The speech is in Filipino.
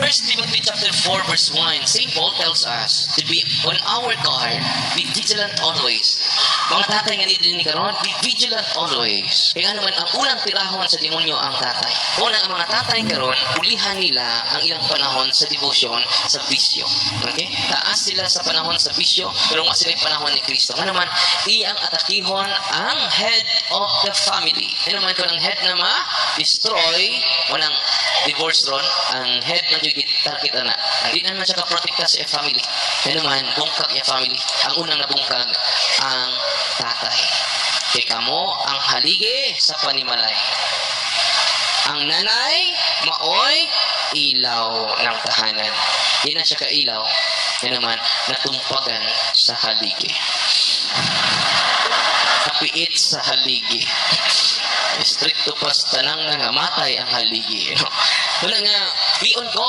1 Timothy chapter 4 verse 1, St. Paul tells us to be on our guard, be vigilant always. Mga tatay nga nito ni karon, be vigilant always. Kaya naman ang unang tirahon sa demonyo ang tatay. Una ang mga tatay karon, ulihan nila ang ilang panahon sa devotion sa bisyo. Okay? Taas sila sa panahon sa bisyo, pero nga sila yung panahon ni Kristo. Ano naman, iyang atakihon ang head of the family. Ano naman ito ang head na ma-destroy, walang divorce ron, ang head na yung target na. Hindi naman siya kaprotekta sa family. Ano naman, bungkag yung family. Ang unang nabungkag, ang tatay. Kaya mo ang haligi sa panimalay. Ang nanay, maoy, ilaw ng tahanan. Hindi na siya kailaw. Yan naman, natumpagan sa haligi. Kapiit sa haligi. Stricto pas tanang nangamatay ang haligi. Wala nga, be on God.